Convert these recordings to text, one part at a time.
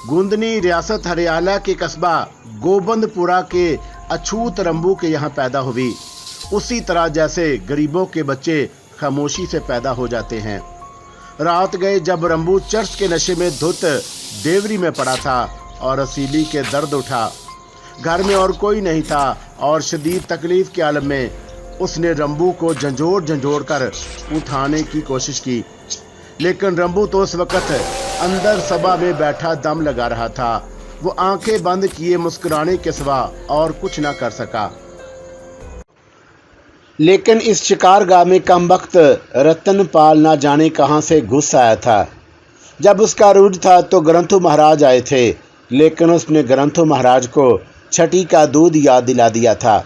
गुंदनी रियासत हरियाणा के कस्बा गोबंदपुरा के अछूत रंबू के यहाँ पैदा हुई। उसी तरह जैसे गरीबों के बच्चे खामोशी से पैदा हो जाते हैं। रात गए जब रंबू चर्च के नशे में धुत देवरी में पड़ा था और असीली के दर्द उठा। घर में और कोई नहीं था और शदीद तकलीफ के आलम में उसने रंबू को झंझोड़ कर उठाने की कोशिश की, लेकिन रंबू तो उस वक्त अंदर सभा में बैठा दम लगा रहा था। वो आंखें बंद किए मुस्कुराने के सिवा और कुछ ना कर सका। लेकिन इस शिकारगाह में कमबख्त रतनपाल ना जाने कहां से घुस आया था। जब उसका अरूज था तो ग्रंथु महाराज आए थे, लेकिन उसने ग्रंथु महाराज को छठी का दूध याद दिला दिया था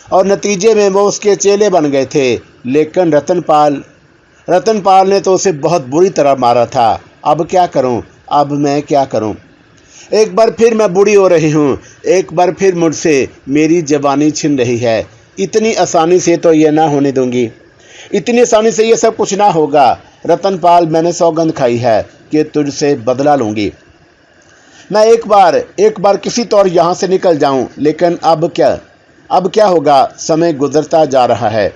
और नतीजे में वो उसके चेले बन गए थे। लेकिन रतनपाल ने तो उसे बहुत बुरी तरह मारा था। अब क्या करूं? अब मैं क्या करूं? एक बार फिर मैं बूढ़ी हो रही हूं, एक बार फिर मुझसे मेरी जवानी छिन रही है। इतनी आसानी से तो ये ना होने दूंगी, इतनी आसानी से ये सब कुछ ना होगा। रतनपाल, मैंने सौगंध खाई है कि तुझसे बदला लूंगी। मैं एक बार किसी तौर यहाँ से निकल जाऊं, लेकिन अब क्या होगा? समय गुजरता जा रहा है।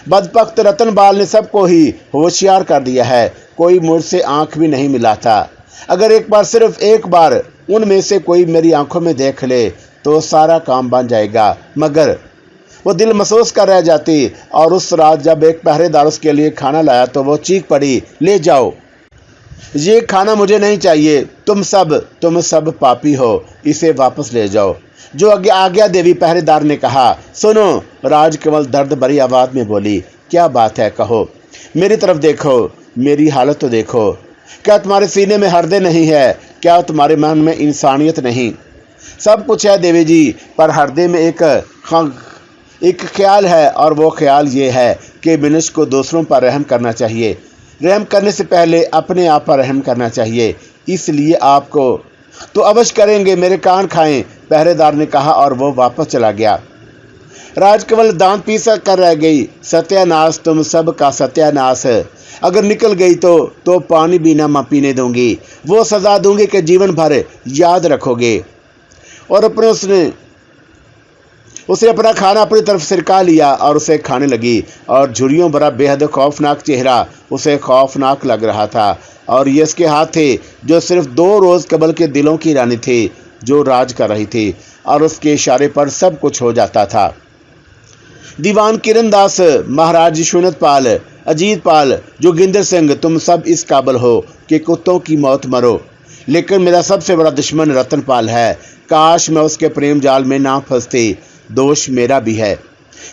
बदबख्त रतनपाल ने सबको ही होशियार कर दिया है। कोई मुझसे आंख भी नहीं मिलाता। अगर एक बार, सिर्फ एक बार उनमें से कोई मेरी आंखों में देख ले तो सारा काम बन जाएगा। मगर वो दिल महसूस कर रह जाती। और उस रात जब एक पहरेदार उसके लिए खाना लाया तो वो चीख पड़ी, ले जाओ, ये खाना मुझे नहीं चाहिए। तुम सब पापी हो, इसे वापस ले जाओ। जो आज्ञा देवी, पहरेदार ने कहा। सुनो, राजकमल दर्द भरी आवाज में बोली, क्या बात है, कहो। मेरी तरफ देखो, मेरी हालत तो देखो। क्या तुम्हारे सीने में हृदय नहीं है? क्या तुम्हारे मन में इंसानियत नहीं? सब कुछ है देवी जी, पर हृदय में एक ख्याल है, और वो ख्याल ये है कि मनुष्य को दूसरों पर रहम करना चाहिए। रहम करने से पहले अपने आप पर रहम करना चाहिए। इसलिए आपको तो अवश्य करेंगे, मेरे कान खाएं, पहरेदार ने कहा और वो वापस चला गया। राजकमल दांत पीस कर रह गई। सत्यानाश, तुम सब का सत्यानाश। अगर निकल गई तो पानी भी ना पीने दूंगी। वो सजा दूंगी कि जीवन भर याद रखोगे। और उसने अपना खाना अपनी तरफ सिरका लिया और उसे खाने लगी। और झुर्रियों भरा बेहद खौफनाक चेहरा उसे खौफनाक लग रहा था। और ये उसके हाथ थे जो सिर्फ 2 रोज कबल के दिलों की रानी थी, जो राज कर रही थी, और उसके इशारे पर सब कुछ हो जाता था। दीवान किरणदास, महाराज शूनतपाल, अजीतपाल, जोगिंदर सिंह, तुम सब इस काबिल हो कि कुत्तों की मौत मरो। लेकिन मेरा सबसे बड़ा दुश्मन रतनपाल है। काश मैं उसके प्रेम जाल में ना फंसती। दोष मेरा भी है।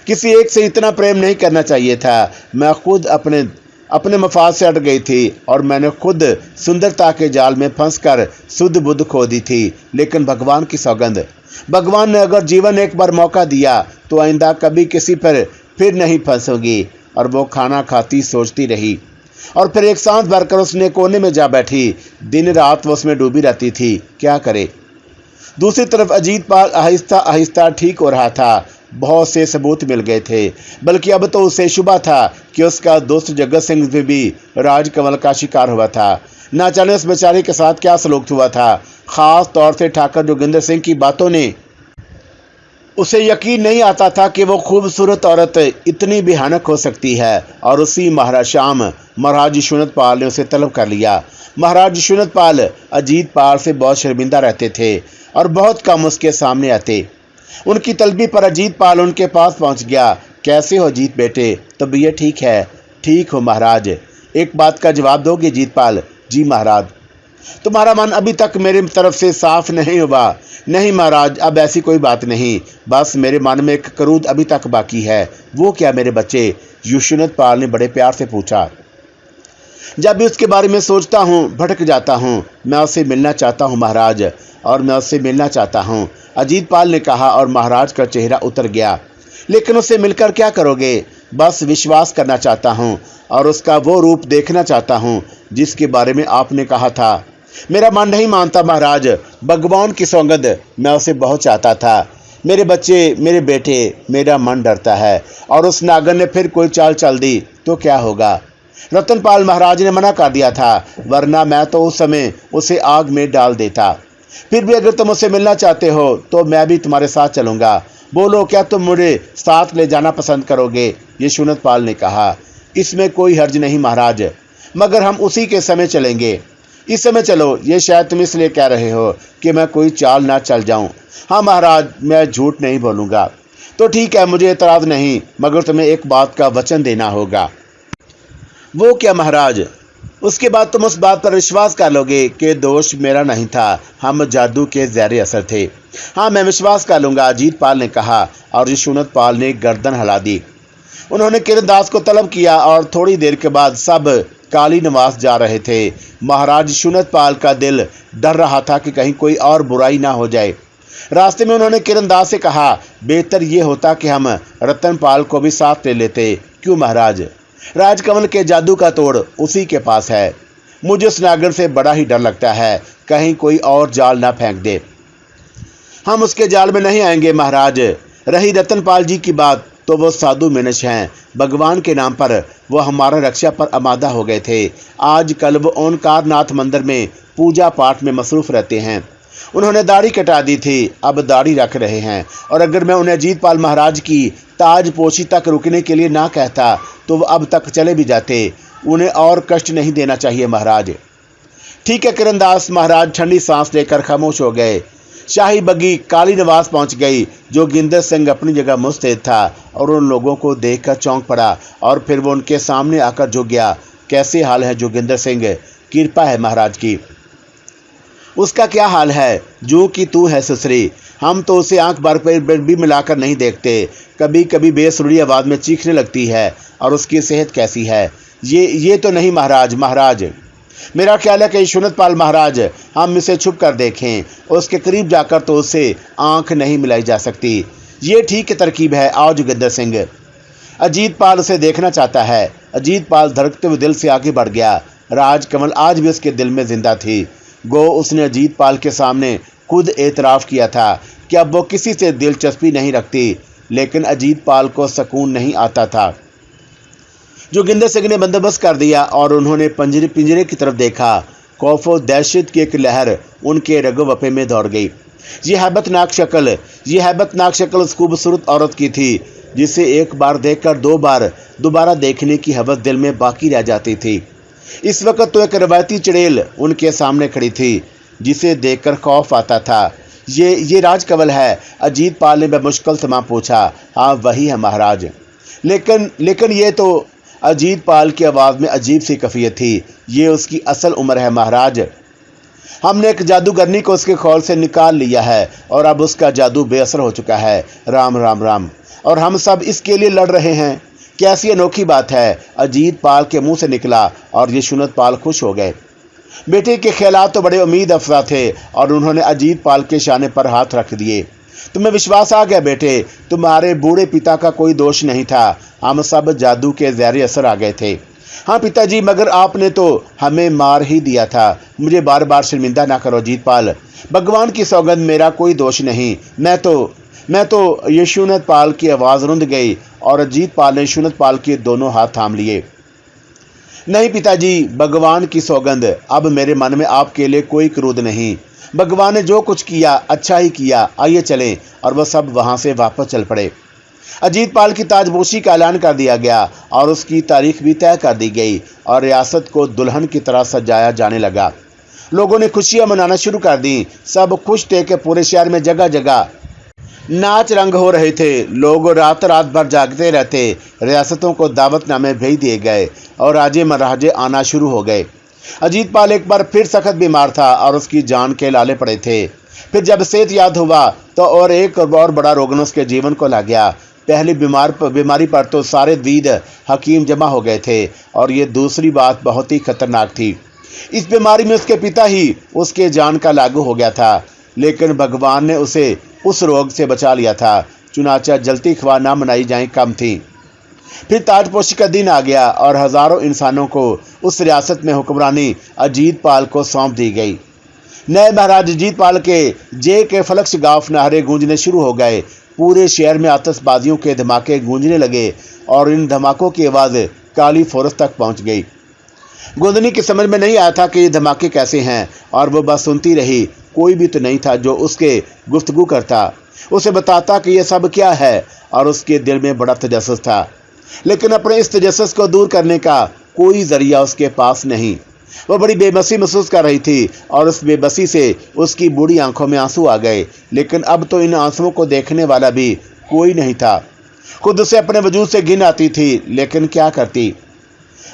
किसी एक से इतना प्रेम नहीं करना चाहिए था। मैं खुद अपने मफाद से अट गई थी और मैंने खुद सुंदरता के जाल में फंसकर सुध बुध खो दी थी। लेकिन भगवान की सौगंध, भगवान ने अगर जीवन एक बार मौका दिया तो आइंदा कभी किसी पर फिर नहीं फंसूंगी। और वो खाना खाती सोचती रही और फिर एक सांस भरकर उसने कोने में जा बैठी। दिन रात वो उसमें डूबी रहती थी, क्या करे। दूसरी तरफ अजीतपाल आहिस्ता आहिस्ता ठीक हो रहा था। बहुत से सबूत मिल गए थे, बल्कि अब तो उसे शुबा था कि उसका दोस्त जगत सिंह भी राजकमल का शिकार हुआ था। ना जाने उस बेचारे के साथ क्या सलूक हुआ था। खास तौर से ठाकर जोगिंदर सिंह की बातों ने उसे यकीन नहीं आता था कि वो खूबसूरत औरत इतनी भयानक हो सकती है। और उसी शाम महाराज शूनतपाल ने उसे तलब कर लिया। महाराज शूनतपाल अजीतपाल से बहुत शर्मिंदा रहते थे और बहुत कम उसके सामने आते। उनकी तलबी पर अजीतपाल उनके पास पहुंच गया। कैसे हो अजीत बेटे? तबीयत ठीक है? ठीक हो महाराज। एक बात का जवाब दोगे अजीतपाल? जी महाराज। तुम्हारा मन अभी तक मेरी तरफ से साफ नहीं हुआ? नहीं महाराज, अब ऐसी कोई बात नहीं, बस मेरे मन में एक करूद अभी तक बाकी है। वो क्या मेरे बच्चे? शूनतपाल ने बड़े प्यार से पूछा। जब भी उसके बारे में सोचता हूँ भटक जाता हूँ। मैं उससे मिलना चाहता हूँ महाराज, और मैं उससे मिलना चाहता हूँ, अजीतपाल ने कहा। और महाराज का चेहरा उतर गया। लेकिन उससे मिलकर क्या करोगे? बस विश्वास करना चाहता हूँ और उसका वो रूप देखना चाहता हूँ जिसके बारे में आपने कहा था। मेरा मन नहीं मानता महाराज, भगवान की सौगंध, मैं उसे बहुत चाहता था। मेरे बच्चे, मेरे बेटे, मेरा मन डरता है। और उस नागर ने फिर कोई चाल चल दी तो क्या होगा? रतनपाल महाराज ने मना कर दिया था, वरना मैं तो उस समय उसे आग में डाल देता। फिर भी अगर तुम मुझसे मिलना चाहते हो तो मैं भी तुम्हारे साथ चलूंगा। बोलो, क्या तुम मुझे साथ ले जाना पसंद करोगे? यशोनतपाल ने कहा। इसमें कोई हर्ज नहीं महाराज, मगर हम उसी के समय चलेंगे। इस समय चलो, ये शायद तुम इसलिए कह रहे हो कि मैं कोई चाल ना चल जाऊं। हाँ महाराज, मैं झूठ नहीं बोलूंगा। तो ठीक है, मुझे एतराज नहीं, मगर तुम्हें एक बात का वचन देना होगा। वो क्या महाराज? उसके बाद तुम उस बात पर विश्वास कर लोगे कि दोष मेरा नहीं था, हम जादू के ज़हरे असर थे। हाँ, मैं विश्वास कर लूंगा, अजीतपाल ने कहा और यशोनतपाल ने गर्दन हिला दी। उन्होंने किरणदास को तलब किया और थोड़ी देर के बाद सब काली निवास जा रहे थे। महाराज यशोनतपाल का दिल डर रहा था कि कहीं कोई और बुराई ना हो जाए। रास्ते में उन्होंने किरणदास से कहा, बेहतर ये होता कि हम रतनपाल को भी साथ ले लेते। क्यों महाराज? राजकमल के जादू का तोड़ उसी के पास है। मुझे उस नागर से बड़ा ही डर लगता है, कहीं कोई और जाल ना फेंक दे। हम उसके जाल में नहीं आएंगे महाराज। रही रतनपाल जी की बात, तो वो साधु मनुष्य हैं। भगवान के नाम पर वो हमारा रक्षा पर आमादा हो गए थे। आजकल वो ओंकारनाथ मंदिर में पूजा पाठ में मसरूफ रहते हैं। उन्होंने दाढ़ी कटा दी थी, अब दाढ़ी रख रहे हैं। और अगर मैं उन्हें अजीतपाल महाराज की ताजपोशी तक रुकने के लिए ना कहता तो वो अब तक चले भी जाते। उन्हें और कष्ट नहीं देना चाहिए महाराज। ठीक है किरणदास। महाराज ठंडी सांस लेकर खामोश हो गए। शाही बग्गी काली निवास पहुंच गई। जोगिंदर सिंह अपनी जगह मुस्तैद था और उन लोगों को देखकर चौंक पड़ा और फिर वो उनके सामने आकर झुक गया। कैसे हाल है जोगिंदर सिंह? कृपा है महाराज की। उसका क्या हाल है? जो कि तू है सुसरी। हम तो उसे आंख भर पर भी मिलाकर नहीं देखते। कभी कभी बेसुरी आवाज में चीखने लगती है। और उसकी सेहत कैसी है? ये तो नहीं महाराज। महाराज, मेरा ख्याल है कि यशोनतपाल महाराज हम इसे छुप कर देखें। उसके करीब जाकर तो उससे आंख नहीं मिलाई जा सकती। ये ठीक तरकीब है। आओ जोगिंदर सिंह। अजीतपाल उसे देखना चाहता है। अजीतपाल धड़कते हुए दिल से आगे बढ़ गया। राजकमल आज भी उसके दिल में जिंदा थी। गो उसने अजीतपाल के सामने खुद एतराफ़ किया था कि अब वो किसी से दिलचस्पी नहीं रखती। लेकिन अजीतपाल को सुकून नहीं आता था। जोगिंदर सिंह ने बंदोबस्त कर दिया और उन्होंने पिंजरे की तरफ देखा। खौफ और दहशत की एक लहर उनके रगो-वफे में दौड़ गई। ये हैबतनाक शक्ल उस खूबसूरत औरत की थी जिसे एक बार देखकर दो बार दोबारा देखने की हवस दिल में बाकी रह जाती थी। इस वक्त तो एक रवायती चुड़ैल उनके सामने खड़ी थी जिसे देखकर खौफ आता था। ये राजकमल है? अजीतपाल ने बेमुश्किल समा पूछा। हाँ वही है महाराज। लेकिन ये तो अजीतपाल की आवाज़ में अजीब सी कैफियत थी। ये उसकी असल उम्र है महाराज। हमने एक जादूगरनी को उसके खौल से निकाल लिया है और अब उसका जादू बेअसर हो चुका है। राम राम राम। और हम सब इसके लिए लड़ रहे हैं। कैसी अनोखी बात है। अजीतपाल के मुंह से निकला और यशोनतपाल खुश हो गए। बेटे के ख्यालात तो बड़े उम्मीद अफजा थे और उन्होंने अजीतपाल के शाने पर हाथ रख दिए। तुम्हें विश्वास आ गया बेटे? तुम्हारे बूढ़े पिता का कोई दोष नहीं था। हम सब जादू के ज़हरे असर आ गए थे। हाँ पिताजी, मगर आपने तो हमें मार ही दिया था। मुझे बार बार शर्मिंदा ना करो अजीतपाल। भगवान की सौगंध, मेरा कोई दोष नहीं। मैं तो यशोनतपाल की आवाज़ रुंध गई और अजीतपाल ने यशोनतपाल के दोनों हाथ थाम लिए। नहीं पिताजी, भगवान की सौगंध, अब मेरे मन में आपके लिए कोई क्रोध नहीं। भगवान ने जो कुछ किया अच्छा ही किया। आइए चलें। और वह सब वहां से वापस चल पड़े। अजीतपाल की ताजपोशी का ऐलान कर दिया गया और उसकी तारीख भी तय कर दी गई और रियासत को दुल्हन की तरह सजाया जाने लगा। लोगों ने खुशियां मनाना शुरू कर दी। सब खुश थे कि पूरे शहर में जगह जगह नाच रंग हो रहे थे। लोग रात भर जागते रहते। रियासतों को दावतनामे भेज दिए गए और राजे महाराजे आना शुरू हो गए। अजीतपाल एक बार फिर सख्त बीमार था और उसकी जान के लाले पड़े थे। फिर जब सेहत याद हुआ तो और एक और बड़ा रोगन उसके जीवन को लग गया। पहली बीमारी पर तो सारे वैद हकीम जमा हो गए थे और ये दूसरी बात बहुत ही खतरनाक थी। इस बीमारी में उसके पिता ही उसके जान का लागू हो गया था। लेकिन भगवान ने उसे उस रोग से बचा लिया था। चुनाचा जलती ख्वाह ना मनाई जाए कम थी। फिर ताजपोशी का दिन आ गया और हजारों इंसानों को उस रियासत में हुक्मरानी अजीतपाल को सौंप दी गई। नए महाराज अजीतपाल के जय के फलक शगाफ नारे गूंजने शुरू हो गए। पूरे शहर में आतिशबाजियों के धमाके गूंजने लगे और इन धमाकों की आवाज़ काली फॉरेस्ट तक पहुंच गई। गोंदनी की समझ में नहीं आया था कि ये धमाके कैसे हैं और वो बस सुनती रही। कोई भी तो नहीं था जो उसके गुफ्तगू करता, उसे बताता कि यह सब क्या है, और उसके दिल में बड़ा तजस्सुस था, लेकिन अपने इस तजस्सुस को दूर करने का कोई जरिया उसके पास नहीं। वह बड़ी बेबसी महसूस कर रही थी और उस बेबसी से उसकी बूढ़ी आंखों में आंसू आ गए, लेकिन अब तो इन आंसुओं को देखने वाला भी कोई नहीं था। खुद उसे अपने वजूद से घिन आती थी, लेकिन क्या करती।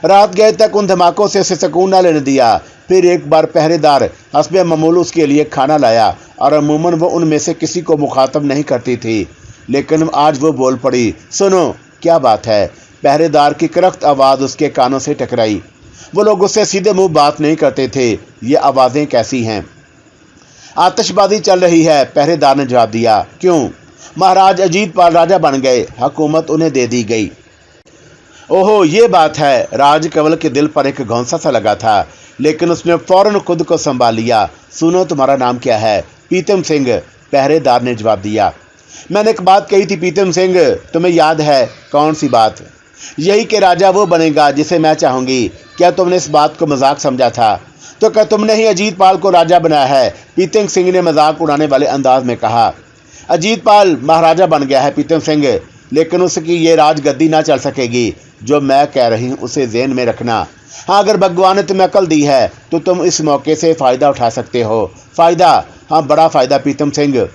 रात गए तक उन धमाकों से उसे सुकून न लेने दिया। फिर एक बार पहरेदार हस्बे मामूल उसके लिए खाना लाया, और अमूमन वो उनमें से किसी को मुखातब नहीं करती थी, लेकिन आज वो बोल पड़ी। सुनो, क्या बात है? पहरेदार की करख्त आवाज़ उसके कानों से टकराई। वो लोग उससे सीधे मुंह बात नहीं करते थे। ये आवाज़ें कैसी हैं? आतिशबाजी चल रही है, पहरेदार ने जवाब दिया। क्यों? महाराज अजीत पाल राजा बन गए, हुकूमत उन्हें दे दी गई। ओहो, ये बात है। राज कंवल के दिल पर एक घौंसा सा लगा था, लेकिन उसने फौरन खुद को संभाल लिया। सुनो, तुम्हारा नाम क्या है? पीतम सिंह, पहरेदार ने जवाब दिया। मैंने एक बात कही थी पीतम सिंह, तुम्हें याद है? कौन सी बात? यही कि राजा वो बनेगा जिसे मैं चाहूंगी। क्या तुमने इस बात को मजाक समझा था? तो क्या तुमने ही अजीत पाल को राजा बनाया है? पीतम सिंह ने मजाक उड़ाने वाले अंदाज में कहा। अजीत पाल महाराजा बन गया है पीतम सिंह, लेकिन उसकी ये राजगद्दी ना चल सकेगी। जो मैं कह रही हूँ उसे ज़हन में रखना। हाँ, अगर भगवान ने तुम्हें अकल दी है तो तुम इस मौके से फ़ायदा उठा सकते हो। फ़ायदा? हाँ, बड़ा फ़ायदा पीतम सिंह,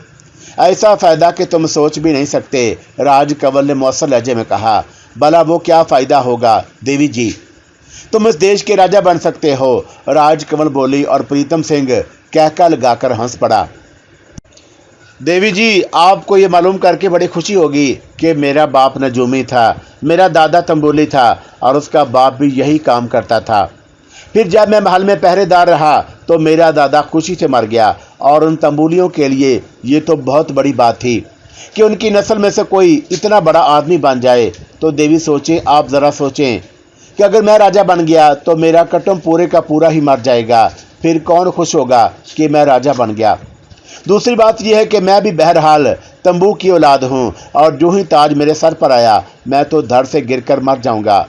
ऐसा फ़ायदा कि तुम सोच भी नहीं सकते, राज कंवल ने मौसर लहजे में कहा। भला वो क्या फ़ायदा होगा? देवी जी, तुम इस देश के राजा बन सकते हो, राज कंवल बोली, और प्रीतम सिंह कहका लगाकर हंस पड़ा। देवी जी, आपको ये मालूम करके बड़ी खुशी होगी कि मेरा बाप नजूमी था, मेरा दादा तंबोली था, और उसका बाप भी यही काम करता था। फिर जब मैं महल में पहरेदार रहा तो मेरा दादा खुशी से मर गया, और उन तंबूलियों के लिए ये तो बहुत बड़ी बात थी कि उनकी नस्ल में से कोई इतना बड़ा आदमी बन जाए। तो देवी सोचें, आप ज़रा सोचें कि अगर मैं राजा बन गया तो मेरा कुटुंब पूरे का पूरा ही मर जाएगा। फिर कौन खुश होगा कि मैं राजा बन गया? दूसरी बात यह है कि मैं भी बहरहाल तंबू की औलाद हूँ, और जो ही ताज मेरे सर पर आया मैं तो धड़ से गिरकर मर जाऊंगा।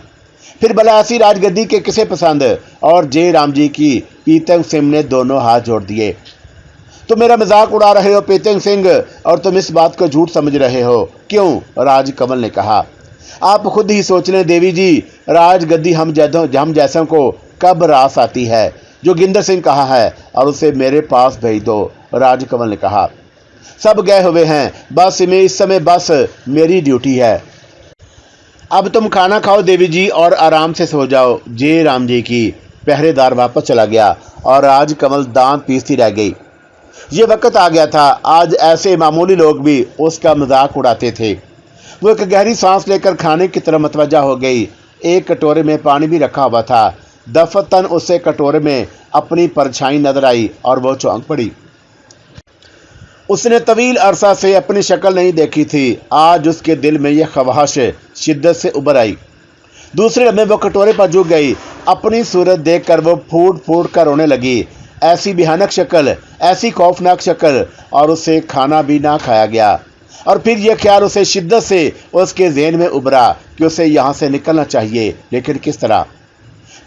फिर भला ऐसी राजगद्दी के किसे पसंद? और जय राम जी की। पीतम सिंह ने दोनों हाथ जोड़ दिए। तुम मेरा मजाक उड़ा रहे हो पीतम सिंह, और तुम इस बात को झूठ समझ रहे हो। क्यों? राज कंवल ने कहा। आप खुद ही सोच लें देवी जी, राजगद्दी हम जैसों को कब रास आती है? जोगिंदर सिंह कहाँ है? और उसे मेरे पास भेज दो, राज कंवल ने कहा। सब गए हुए हैं, बस में इस समय बस मेरी ड्यूटी है। अब तुम खाना खाओ देवी जी, और आराम से सो जाओ। जय राम जी की। पहरेदार वापस चला गया और राज कंवल दांत पीसती रह गई। ये वक्त आ गया था, आज ऐसे मामूली लोग भी उसका मजाक उड़ाते थे। वो एक गहरी सांस लेकर खाने की तरफ मतवज्जा हो गई। एक कटोरे में पानी भी रखा हुआ था। दफतन उसे कटोरे में अपनी परछाई नजर आई और वो चौंक पड़ी। उसने तवील अरसा से अपनी शक्ल नहीं देखी थी। आज उसके दिल में यह ख्वाहिश शिद्दत से उभर आई। दूसरे लम्हे वो कटोरे पर झुक गई। अपनी सूरत देखकर वो फूट फूट कर रोने लगी। ऐसी भयानक शक्ल, ऐसी खौफनाक शक्ल, और उसे खाना भी ना खाया गया। और फिर यह ख्याल उसे शिद्दत से उसके ज़हन में उभरा कि उसे यहाँ से निकलना चाहिए, लेकिन किस तरह?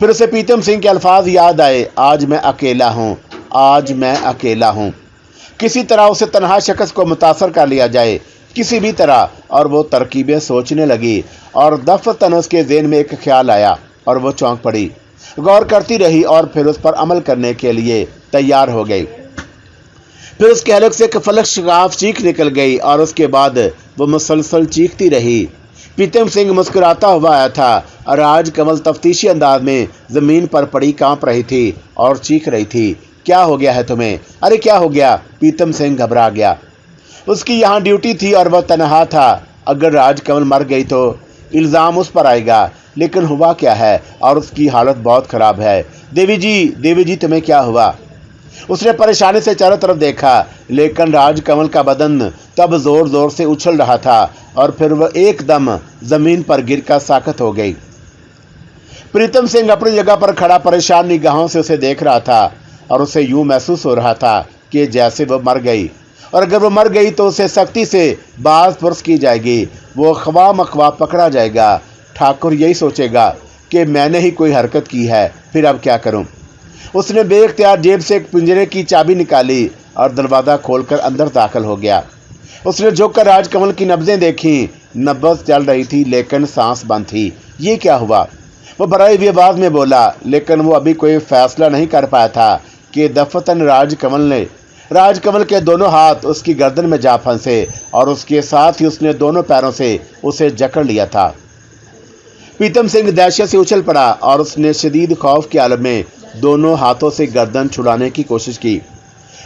फिर उसे पीतम सिंह के अल्फाज याद आए। आज मैं अकेला हूँ, आज मैं अकेला हूँ। किसी तरह उसे तन्हा शख्स को मुतासर कर लिया जाए, किसी भी तरह। और वो तरकीबें सोचने लगी, और दफतन उसके ज़हन में एक ख्याल आया और वो चौंक पड़ी। गौर करती रही और फिर उस पर अमल करने के लिए तैयार हो गई। फिर उसके हलक से एक फलक शगाफ चीख निकल गई, और उसके बाद वो मुसलसल चीखती रही। पीतम सिंह मुस्कुराता हुआ आया था। राज कंवल तफ्तीशी अंदाज में ज़मीन पर पड़ी कांप रही थी और चीख रही थी। क्या हो गया है तुम्हें? अरे क्या हो गया? पीतम सिंह घबरा गया। उसकी यहाँ ड्यूटी थी और वह तनहा था। अगर राज कंवल मर गई तो इल्ज़ाम उस पर आएगा, लेकिन हुआ क्या है? और उसकी हालत बहुत ख़राब है। देवी जी तुम्हें क्या हुआ? उसने परेशानी से चारों तरफ देखा, लेकिन राज कंवल का बदन तब जोर जोर से उछल रहा था, और फिर वह एकदम जमीन पर गिरकर साकत हो गई। प्रीतम सिंह अपनी जगह पर खड़ा परेशान निगाहों से उसे देख रहा था, और उसे यूं महसूस हो रहा था कि जैसे वह मर गई, और अगर वो मर गई तो उसे सख्ती से बाज पुरस की जाएगी, वो ख्वा मख्वा पकड़ा जाएगा। ठाकुर यही सोचेगा कि मैंने ही कोई हरकत की है, फिर अब क्या करूं? उसने बेख्तियार जेब से एक पिंजरे की चाबी निकाली और दरवाज़ा खोलकर अंदर दाखिल हो गया। उसने झुककर राजकमल की नब्ज़ें देखी। नब्ज़ चल रही थी लेकिन सांस बंद थी। ये क्या हुआ? वो भराई हुई आवाज़ में बोला, लेकिन वो अभी कोई फैसला नहीं कर पाया था कि दफतन राजकमल के दोनों हाथ उसकी गर्दन में जा फंसे और उसके साथ ही उसने दोनों पैरों से उसे जकड़ लिया था। प्रीतम सिंह दहशत से उछल पड़ा और उसने शदीद खौफ के आलम में दोनों हाथों से गर्दन छुड़ाने की कोशिश की,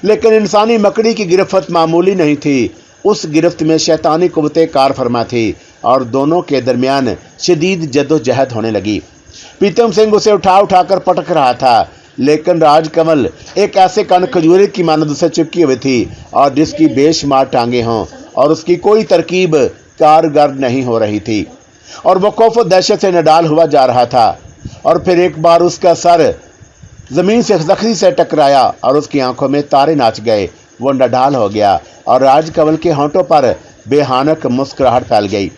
लेकिन इंसानी मकड़ी की गिरफ्त मामूली नहीं थी। उस गिरफ्त में शैतानी कुव्वतें कार फरमा थी और दोनों के दरमियान शदीद जद्दोजहद होने लगी। प्रीतम सिंह उसे उठाकर पटक रहा था, लेकिन राजकमल एक ऐसे कण खजूरे की मानद उसे चिपकी हुई थी और जिसकी बेशुमार टांगे हों और उसकी कोई तरकीब कारगर नहीं हो रही थी, और वो खौफ और दहशत से नडाल हुआ जा रहा था। और फिर एक बार उसका सर जमीन से सख्ती से टकराया और उसकी आंखों में तारे नाच गए। वो नडाल हो गया और राजकमल के होंठों पर बेहानक मुस्कुराहट फैल गई।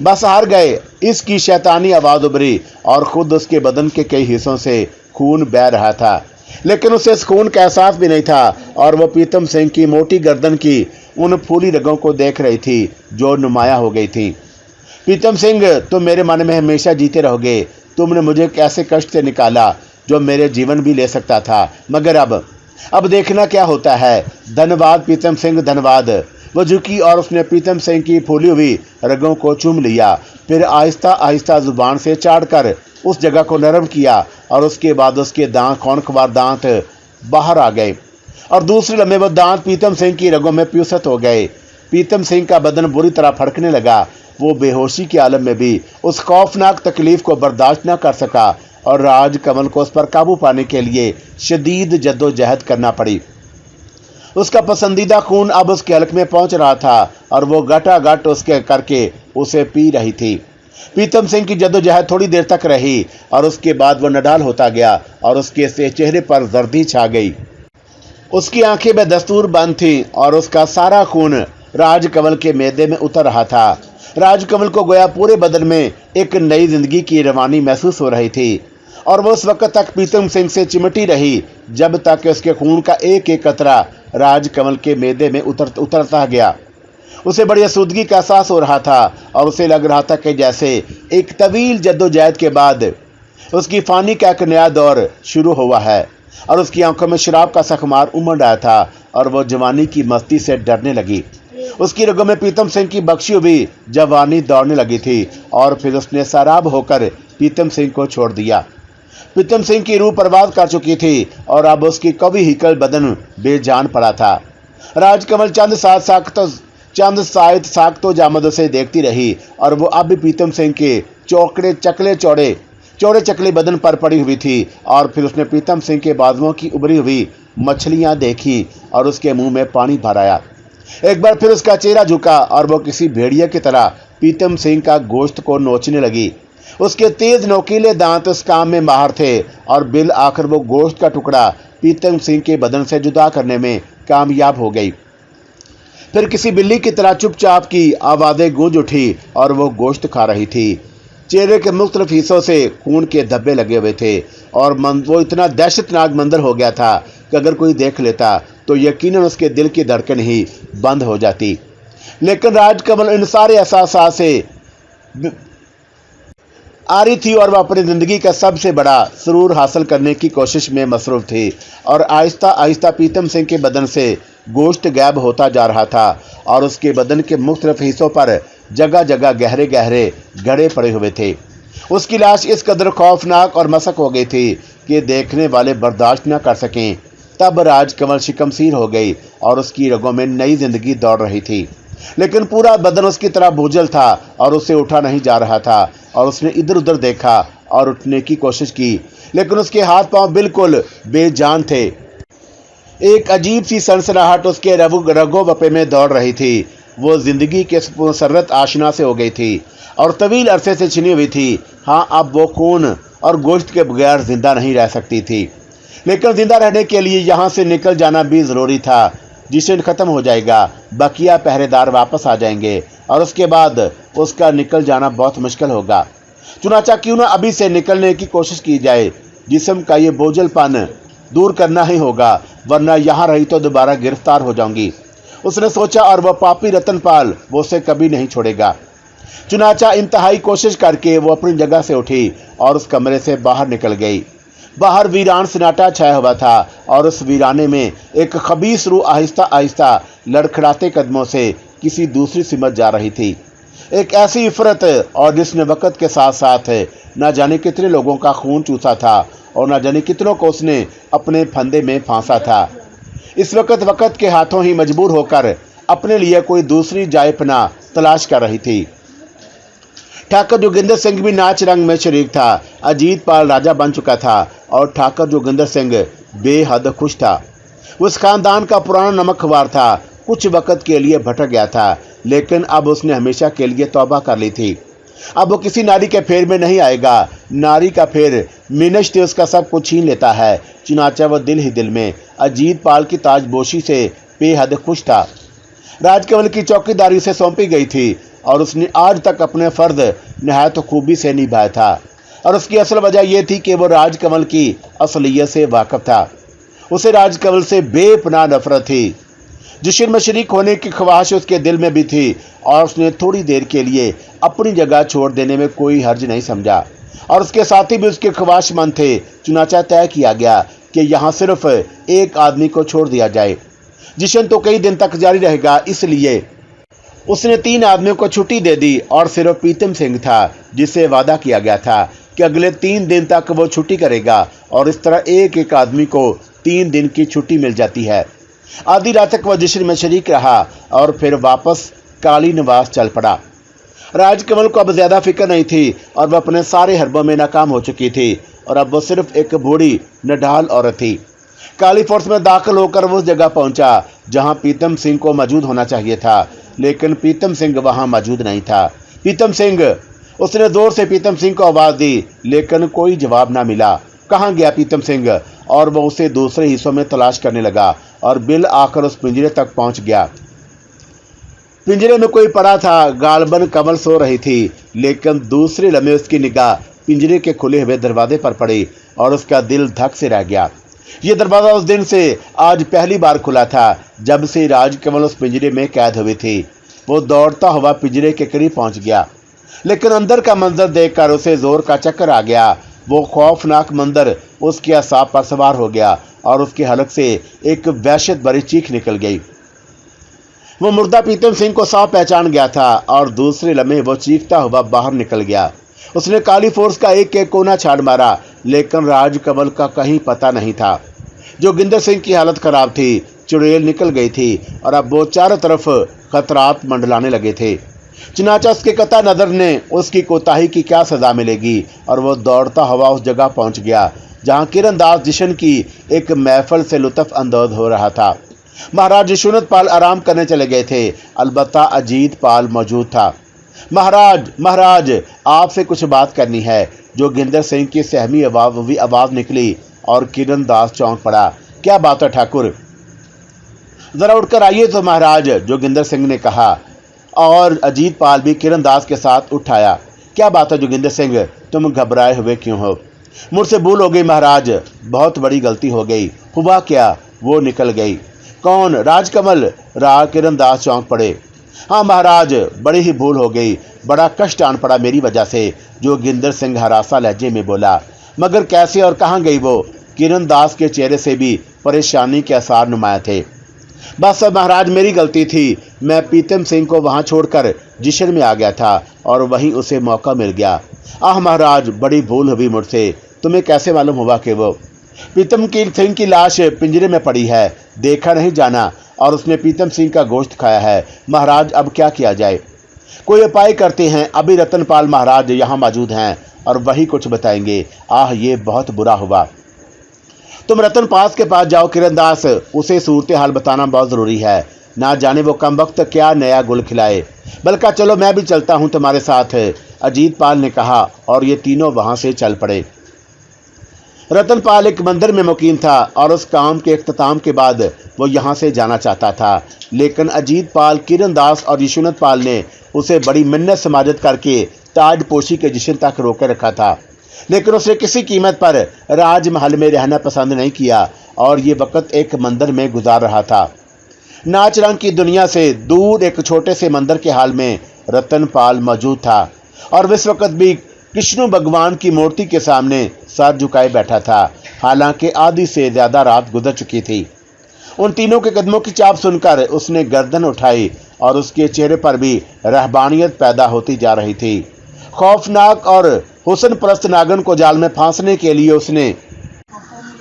बस हार गए, इसकी शैतानी आवाज़ उभरी और खुद उसके बदन के कई हिस्सों से खून बह रहा था, लेकिन उसे इस खून का एहसास भी नहीं था और वो प्रीतम सिंह की मोटी गर्दन की उन फूली रगों को देख रही थी जो नुमाया हो गई थी। प्रीतम सिंह, तुम मेरे मन में हमेशा जीते रहोगे। तुमने मुझे कैसे कष्ट से निकाला जो मेरे जीवन भी ले सकता था, मगर अब देखना क्या होता है। धन्यवाद प्रीतम सिंह, धन्यवाद। वो झुकी और उसने प्रीतम सिंह की फूली हुई रगों को चूम लिया, फिर आहिस्ता आहिस्ता जुबान से चाटकर उस जगह को नरम किया और उसके बाद उसके कौनखवार दांत बाहर आ गए और दूसरे लम्हे वो दांत प्रीतम सिंह की रगों में प्यूसत हो गए। प्रीतम सिंह का बदन बुरी तरह फड़कने लगा। वो बेहोशी के आलम में भी उस खौफनाक तकलीफ को बर्दाश्त न कर सका और राजकमल को उस पर काबू पाने के लिए शदीद जद्दोजहद करना पड़ी। उसका पसंदीदा खून अब उसके हलक में पहुंच रहा था और वो गटागट उसके करके उसे पी रही थी। प्रीतम सिंह की जद्दोजहद थोड़ी देर तक रही और उसके बाद वो नडाल होता गया और उसके से चेहरे पर जर्दी छा गई। उसकी आंखें बेदस्तूर बंद थीं और उसका सारा खून राजकमल के मैदे में उतर रहा था। राजकमल को गोया पूरे बदन में एक नई जिंदगी की रवानी महसूस हो रही थी और वो उस वक्त तक प्रीतम सिंह से चिमटी रही जब तक उसके खून का एक एक कतरा राजकमल के मैदे में उतरता गया। उसे बड़ी आसूदगी का एहसास हो रहा था और उसे लग रहा था कि जैसे एक तवील जद्दोजहद के बाद उसकी फानी का एक नया दौर शुरू हुआ है और उसकी आंखों में शराब का सखमार उमड़ आया था और वो जवानी की मस्ती से डरने लगी। उसकी रगों में प्रीतम सिंह की बख्शी हुई जवानी दौड़ने लगी थी और फिर उसने सराब होकर प्रीतम सिंह को छोड़ दिया। प्रीतम सिंह की रूह परवाज कर चुकी थी और अब उसकी कवि हिकल बदन बेजान पड़ा था। राजकमल चंद सायद साख्तो जामद से देखती रही और वो अब भी प्रीतम सिंह के चौड़े चकले बदन पर पड़ी हुई थी। और फिर उसने प्रीतम सिंह के बाजुओं की उभरी हुई मछलियां देखी और उसके मुंह में पानी भर आया। एक बार फिर उसका चेहरा झुका और वो किसी भेड़िया की तरह प्रीतम सिंह का गोश्त को नोचने लगी। उसके तेज नोकीले दांत उस काम में माहिर थे और बिल आखिर वो गोश्त का टुकड़ा प्रीतम सिंह के बदन से जुदा करने में कामयाब हो गई। फिर किसी बिल्ली की तरह चुपचाप की आवाज़ें गूंज उठी और वो गोश्त खा रही थी। चेहरे के मुख्तलिफ हिस्सों से खून के धब्बे लगे हुए थे और वो इतना दहशतनाक मंजर हो गया था कि अगर कोई देख लेता तो यकीनन उसके दिल की धड़कन ही बंद हो जाती। लेकिन राजकमल इन सारे एहसास से आ रही थी और वह अपनी ज़िंदगी का सबसे बड़ा सुरूर हासिल करने की कोशिश में मसरूफ़ थी और आहिस्ता आहिस्ता प्रीतम सिंह के बदन से गोश्त गायब होता जा रहा था और उसके बदन के मुख्तलिफ हिस्सों पर जगह जगह गहरे गहरे गड़े पड़े हुए थे। उसकी लाश इस कदर खौफनाक और मसक हो गई थी कि देखने वाले बर्दाश्त न कर सकें। तब राजकमल शिकमसीर हो गई और उसकी रगों में नई जिंदगी दौड़ रही थी, लेकिन पूरा बदन उसकी तरह बोझल था और उससे उठा नहीं जा रहा था। और उसने इधर उधर देखा और उठने की कोशिश की, लेकिन उसके हाथ पांव बिल्कुल बेजान थे। एक अजीब सी सनसनाहट उसके रगो बपे में दौड़ रही थी। वो जिंदगी के मुसर्रत आशना से हो गई थी और तवील अरसे से छिनी हुई थी। हाँ, अब वो खून और गोश्त के बगैर जिंदा नहीं रह सकती थी, लेकिन जिंदा रहने के लिए यहाँ से निकल जाना भी ज़रूरी था। जिशन ख़त्म हो जाएगा, बकिया पहरेदार वापस आ जाएंगे और उसके बाद उसका निकल जाना बहुत मुश्किल होगा। चुनाचा क्यों ना अभी से निकलने की कोशिश की जाए। जिस्म का ये बोझलपन दूर करना ही होगा, वरना यहाँ रही तो दोबारा गिरफ्तार हो जाऊंगी, उसने सोचा। और वह पापी रतनपाल वो उसे कभी नहीं छोड़ेगा। चुनाचा इंतहाई कोशिश करके वो अपनी जगह से उठी और उस कमरे से बाहर निकल गई। बाहर वीरान सन्नाटा छाया हुआ था और उस वीराने में एक खबीस रूह आहिस्ता आहिस्ता लड़खड़ाते कदमों से किसी दूसरी सिमत जा रही थी। एक ऐसी इफरत और जिसने वक्त के साथ साथ न जाने कितने लोगों का खून चूसा था और न जाने कितनों को उसने अपने फंदे में फांसा था। इस वक्त के हाथों ही मजबूर होकर अपने लिए कोई दूसरी जायपना तलाश कर रही थी। ठाकुर जोगिंदर सिंह भी नाच रंग में शरीक था। अजीत पाल राजा बन चुका था और ठाकुर जोगिंदर सिंह बेहद खुश था। उस खानदान का पुराना नमकवार था, कुछ वक्त के लिए भटक गया था, लेकिन अब उसने हमेशा के लिए तौबा कर ली थी। अब वो किसी नारी के फेर में नहीं आएगा। नारी का फेर मिनश्ते उसका सब कुछ छीन लेता है। चुनाचा वो दिल ही दिल में अजीत पाल की ताजपोशी से बेहद खुश था। राजकमल की चौकीदारी उसे सौंपी गई थी और उसने आज तक अपने फर्ज निहायत खूबी से निभाया था। और उसकी असल वजह यह थी कि वो राजकमल की असलियत से वाकिफ था। उसे राजकमल से बेपनाह नफरत थी। जिस्म में शरीक होने की ख्वाहिश उसके दिल में भी थी और उसने थोड़ी देर के लिए अपनी जगह छोड़ देने में कोई हर्ज नहीं समझा और उसके साथी भी उसके ख्वाहिशमंद थे। चुनाचा तय किया गया कि यहाँ सिर्फ एक आदमी को छोड़ दिया जाए। जिस्म तो कई दिन तक जारी रहेगा, इसलिए उसने 3 आदमियों को छुट्टी दे दी और सिर्फ प्रीतम सिंह था जिससे वादा किया गया था कि अगले 3 दिन तक वो छुट्टी करेगा और इस तरह एक एक आदमी को 3 दिन की छुट्टी मिल जाती है। आधी रात तक वह जिस्म में शरीक रहा और फिर वापस काली निवास चल पड़ा। राजकमल को अब ज्यादा फिक्र नहीं थी और वह अपने सारे हरबों में नाकाम हो चुकी थी और अब वो सिर्फ एक बूढ़ी नढाल औरत थी। काली फोर्स में दाखिल होकर वो उस जगह पहुंचा जहां प्रीतम सिंह को मौजूद होना चाहिए था, लेकिन प्रीतम सिंह वहां मौजूद नहीं था। प्रीतम सिंह, उसने जोर से प्रीतम सिंह को आवाज दी, लेकिन कोई जवाब ना मिला। कहाँ गया प्रीतम सिंह? और वह उसे दूसरे हिस्सों में तलाश करने लगा और बिल आकर उस पिंजरे तक पहुंच गया। पिंजरे में कोई पड़ा था। गालबन कमल सो रही थी, लेकिन दूसरे लम्हे उसकी निगाह पिंजरे के खुले हुए दरवाजे पर पड़ी और उसका दिल धक से रह गया। यह दरवाजा उस दिन से आज पहली बार खुला था जब से राजकमल उस पिंजरे में कैद हुई थी। वो दौड़ता हुआ पिंजरे के करीब पहुंच गया, लेकिन अंदर का मंजर देखकर उसे जोर का चक्कर आ गया। वो खौफनाक मंजर उसके असाब पर सवार हो गया और उसके हलक से एक वहशत भरी चीख निकल गई। वो मुर्दा प्रीतम सिंह को साफ पहचान गया था और दूसरे लम्हे वो चीखता हुआ बाहर निकल गया। उसने काली फोर्स का एक एक कोना छाड़ मारा, लेकिन राजकमल का कहीं पता नहीं था। जोगिंदर सिंह की हालत खराब थी, चुड़ैल निकल गई थी और अब वो चारों तरफ खतरात मंडलाने लगे थे। चुनाचा उसके कता नजर ने उसकी कोताही की क्या सजा मिलेगी और वो दौड़ता हुआ उस जगह पहुंच गया जहां किरणदास जिशन की एक महफिल से लुत्फ अंदोज हो रहा था। महाराज यशवंत पाल आराम करने चले गए थे, अलबत्ता अजीत पाल मौजूद था। महाराज, आपसे कुछ बात करनी है। जोगिंदर सिंह की सहमी आवाज निकली और किरणदास चौंक पड़ा। क्या बात है ठाकुर? जरा उठकर आइए तो महाराज, जोगिंदर सिंह ने कहा और अजीत पाल भी किरणदास के साथ उठाया। क्या बात है जोगिंदर सिंह, तुम घबराए हुए क्यों हो? मुझसे भूल हो गई महाराज, बहुत बड़ी गलती हो गई। हुआ क्या? वो निकल गई। कौन? राजकमल? किरणदास चौंक पड़े। हाँ महाराज, बड़ी ही भूल हो गई, बड़ा कष्ट आन पड़ा मेरी वजह से, जोगिंदर सिंह हरासा लहजे में बोला। मगर कैसे और कहाँ गई वो? किरणदास के चेहरे से भी परेशानी के आसार नुमाया थे। बस महाराज, मेरी गलती थी। मैं प्रीतम सिंह को वहां छोड़कर जिशन में आ गया था और वहीं उसे मौका मिल गया। आह महाराज, बड़ी भूल हुई मुझसे। तुम्हें कैसे मालूम हुआ कि वो प्रीतम सिंह की लाश पिंजरे में पड़ी है? देखा नहीं जाना और उसने प्रीतम सिंह का गोश्त खाया है। महाराज, अब क्या किया जाए? कोई उपाय करते हैं। अभी रतनपाल महाराज यहाँ मौजूद हैं और वही कुछ बताएंगे। आह, ये बहुत बुरा हुआ। तुम रतनपाल के पास जाओ किरणदास, उसे सूरत हाल बताना बहुत जरूरी है। ना जाने वो कम वक्त क्या नया गुल खिलाए। बल्कि चलो मैं भी चलता हूँ तुम्हारे साथ, अजीत पाल ने कहा और ये तीनों वहां से चल पड़े। रतनपाल एक मंदिर में मुकीम था और उस काम के इख्तिताम के बाद वो यहाँ से जाना चाहता था, लेकिन अजीत पाल, किरणदास और यशवंत पाल ने उसे बड़ी मिन्नत समाजत करके ताजपोशी के जिशन तक रोके रखा था। लेकिन उसने किसी कीमत पर राजमहल में रहना पसंद नहीं किया और ये वक्त एक मंदिर में गुजार रहा था। नाच रंग की दुनिया से दूर एक छोटे से मंदिर के हाल में रतनपाल मौजूद था और इस वक्त भी कृष्ण भगवान की मूर्ति के सामने सर झुकाए बैठा था। हालांकि आधी से ज्यादा रात गुजर चुकी थी। उन तीनों के कदमों की चाप सुनकर उसने गर्दन उठाई और उसके चेहरे पर भी रहबानियत पैदा होती जा रही थी। खौफनाक और हुस्न परस्त नागन को जाल में फांसने के लिए उसने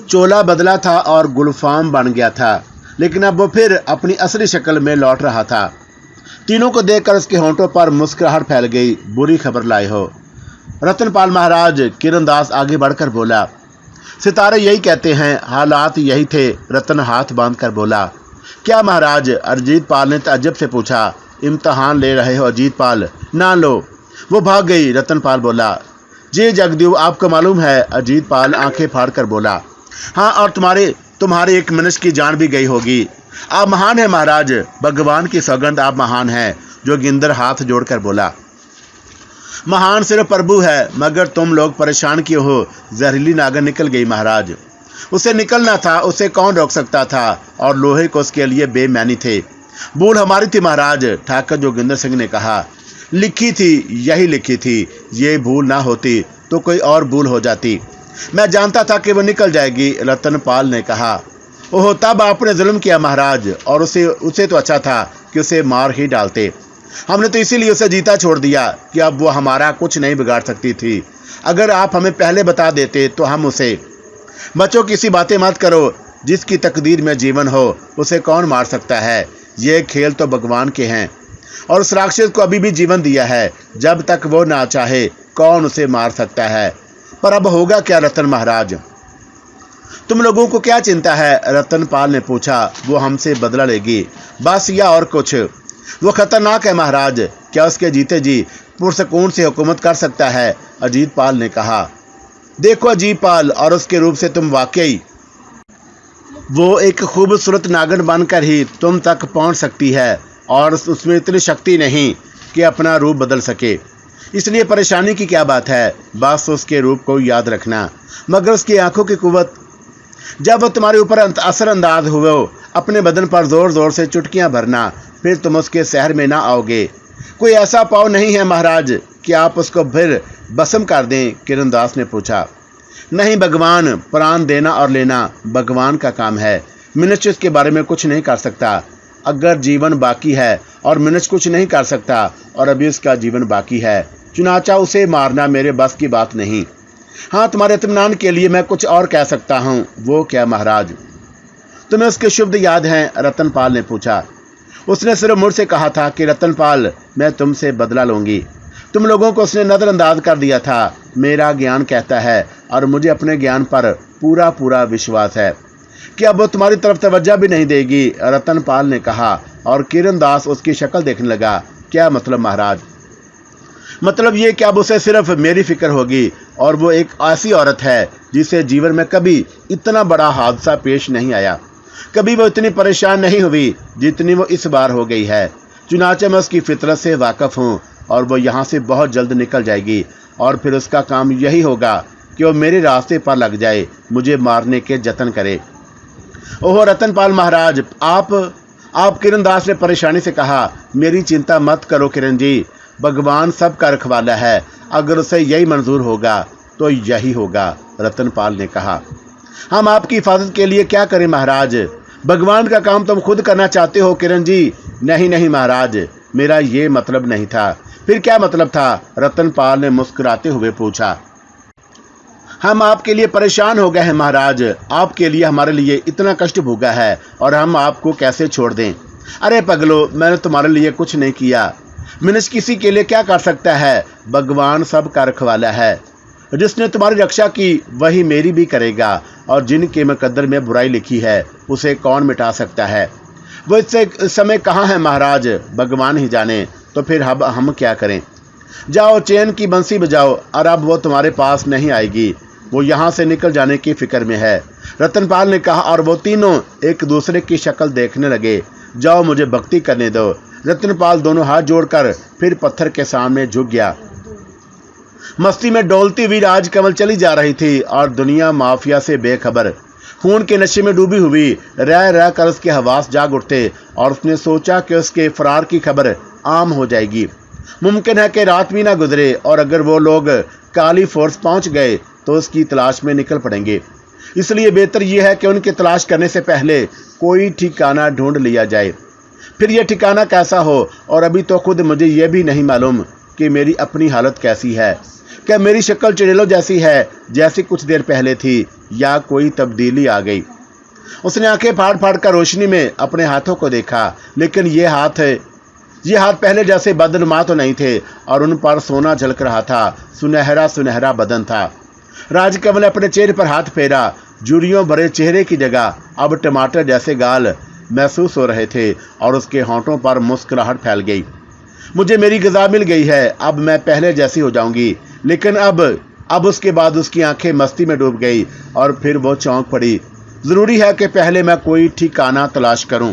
चोला बदला था और गुलफाम बन गया था, लेकिन अब वो फिर अपनी असली शक्ल में लौट रहा था। तीनों को देखकर उसके होंठों पर मुस्कुराहट फैल गई। बुरी खबर लाए हो रतनपाल महाराज। किरणदास आगे बढ़कर बोला। सितारे यही कहते हैं, हालात यही थे। रतन हाथ बांधकर बोला। क्या महाराज? अजीत पाल ने ताज्जुब से पूछा। इम्तहान ले रहे हो अजीत पाल? ना लो, वो भाग गई। रतनपाल बोला। जी जगदेव, आपको मालूम है? अजीत पाल आंखें फाड़कर बोला। हाँ, और तुम्हारे एक मनुष्य की जान भी गई होगी। आप महान हैं महाराज, भगवान की सौगंध आप महान हैं। जोगिंदर हाथ जोड़कर बोला। महान सिर्फ प्रभु है, मगर तुम लोग परेशान क्यों हो? जहरीली नागन निकल गई महाराज। उसे निकलना था, उसे कौन रोक सकता था? और लोहे को उसके लिए बेईमानी थे। भूल हमारी थी महाराज, ठाकुर जोगिंदर सिंह ने कहा। लिखी थी, यही लिखी थी। ये भूल ना होती तो कोई और भूल हो जाती। मैं जानता था कि वो निकल जाएगी, रतनपाल ने कहा। ओह, तब आपने जुल्म किया महाराज, और उसे तो अच्छा था कि उसे मार ही डालते। हमने तो इसीलिए उसे जीता छोड़ दिया कि अब वो हमारा कुछ नहीं बिगाड़ सकती थी। अगर आप हमें पहले बता देते तो हम उसे। बच्चों, किसी बातें मत करो। जिसकी तकदीर में जीवन हो उसे कौन मार सकता है? ये खेल तो भगवान के हैं, और उस राक्षस को अभी भी जीवन दिया है। जब तक वो ना चाहे कौन उसे मार सकता है? पर अब होगा क्या रतन महाराज? तुम लोगों को क्या चिंता है? रतनपाल ने पूछा। वो हमसे बदला लेगी, बस, या और कुछ? वो खतरनाक है महाराज। क्या उसके जीते जी पुरसकून से हुकूमत कर सकता है? अजीत पाल ने कहा। देखो अजीत पाल, और उसके रूप से तुम वाकई वो एक खूबसूरत नागन बनकर ही तुम तक पहुंच सकती है, और उसमें इतनी शक्ति नहीं कि अपना रूप बदल सके। इसलिए परेशानी की क्या बात है? बस उसके रूप को याद रखना, मगर उसकी आंखों की कुव्वत। जब वो तुम्हारे ऊपर असरअंदाज हुए, अपने बदन पर जोर जोर से चुटकियां भरना, फिर तुम उसके शहर में ना आओगे। कोई ऐसा पाव नहीं है महाराज कि आप उसको फिर भस्म कर दें? किरणदास ने पूछा। नहीं भगवान, प्राण देना और लेना भगवान का काम है। मनुष्य इसके बारे में कुछ नहीं कर सकता। अगर जीवन बाकी है और मनुष्य कुछ नहीं कर सकता, और अभी उसका जीवन बाकी है, चुनाचा उसे मारना मेरे बस की बात नहीं। हाँ, तुम्हारे इत्मीनान के लिए मैं कुछ और कह सकता हूँ। वो क्या महाराज? तुम्हें उसके शब्द याद हैं? रतनपाल ने पूछा। उसने सिर्फ मुझसे कहा था कि रतनपाल, मैं तुमसे बदला लूंगी। तुम लोगों को उसने नजरअंदाज कर दिया था। मेरा ज्ञान कहता है, और मुझे अपने ज्ञान पर पूरा पूरा विश्वास है, कि अब वो तुम्हारी तरफ तवज्जो भी नहीं देगी, रतनपाल ने कहा। और किरणदास उसकी शक्ल देखने लगा। क्या मतलब महाराज? मतलब ये कि अब उसे सिर्फ मेरी फिक्र होगी, और वो एक ऐसी औरत है जिसे जीवन में कभी इतना बड़ा हादसा पेश नहीं आया। कभी वो इतनी परेशान नहीं हुई जितनी वो इस बार हो गई है। चुनाचे मैं उसकी फितरत से वाकफ हूँ, और वो यहाँ से बहुत जल्द निकल जाएगी, और फिर उसका काम यही होगा कि वो मेरे रास्ते पर लग जाए, मुझे मारने के जतन करे। ओह रतनपाल महाराज, आप किरणदास ने परेशानी से कहा। मेरी चिंता मत करो किरण जी, भगवान सबका रखवाला है। अगर उसे यही मंजूर होगा तो यही होगा, रतनपाल ने कहा। हम आपकी हिफाजत के लिए क्या करें महाराज? भगवान का काम तुम खुद करना चाहते हो किरण जी? नहीं नहीं महाराज, मेरा ये मतलब नहीं था। फिर क्या मतलब था? रतनपाल ने मुस्कुराते हुए पूछा। हम आपके लिए परेशान हो गए हैं महाराज। आपके लिए हमारे लिए इतना कष्ट भोगा है, और हम आपको कैसे छोड़ दें? अरे पगलो, मैंने तुम्हारे लिए कुछ नहीं किया। मनुष्य किसी के लिए क्या कर सकता है? भगवान सब का रखवाला है। जिसने तुम्हारी रक्षा की वही मेरी भी करेगा, और जिनके मुकद्दर में बुराई लिखी है उसे कौन मिटा सकता है? वो इससे समय कहाँ है महाराज? भगवान ही जाने। तो फिर हम क्या करें? जाओ चैन की बंसी बजाओ, और अब वो तुम्हारे पास नहीं आएगी। वो यहाँ से निकल जाने की फिक्र में है, रतनपाल ने कहा। और वो तीनों एक दूसरे की शक्ल देखने लगे। जाओ मुझे भक्ति करने दो। रतनपाल दोनों हाथ जोड़कर फिर पत्थर के सामने झुक गया। मस्ती में डोलती हुई राजकमल चली जा रही थी, और दुनिया माफिया से बेखबर। खून के नशे में डूबी हुई रह रह कर उसके हवास जाग उठते और उसने सोचा कि उसके फरार की खबर आम हो जाएगी। मुमकिन है कि रात भी ना गुजरे और अगर वो लोग काली फोर्स पहुंच गए तो उसकी तलाश में निकल पड़ेंगे। इसलिए बेहतर यह है कि उनकी तलाश करने से पहले कोई ठिकाना ढूंढ लिया जाए। फिर यह ठिकाना कैसा हो, और अभी तो खुद मुझे यह भी नहीं मालूम कि मेरी अपनी हालत कैसी है। क्या मेरी शक्ल चुड़ैलों जैसी है जैसी कुछ देर पहले थी, या कोई तब्दीली आ गई? उसने आंखें फाड़ फाड़ कर रोशनी में अपने हाथों को देखा, लेकिन ये हाथ पहले जैसे बदनुमा तो नहीं थे और उन पर सोना झलक रहा था। सुनहरा सुनहरा बदन था। राजकमल ने अपने चेहरे पर हाथ फेरा। झुर्रियों भरे चेहरे की जगह अब टमाटर जैसे गाल महसूस हो रहे थे और उसके होंठों पर मुस्कुराहट फैल गई। मुझे मेरी ग़िज़ा मिल गई है, अब मैं पहले जैसी हो जाऊंगी। लेकिन अब उसके बाद उसकी आंखें मस्ती में डूब गई और फिर वो चौंक पड़ी। ज़रूरी है कि पहले मैं कोई ठिकाना तलाश करूं।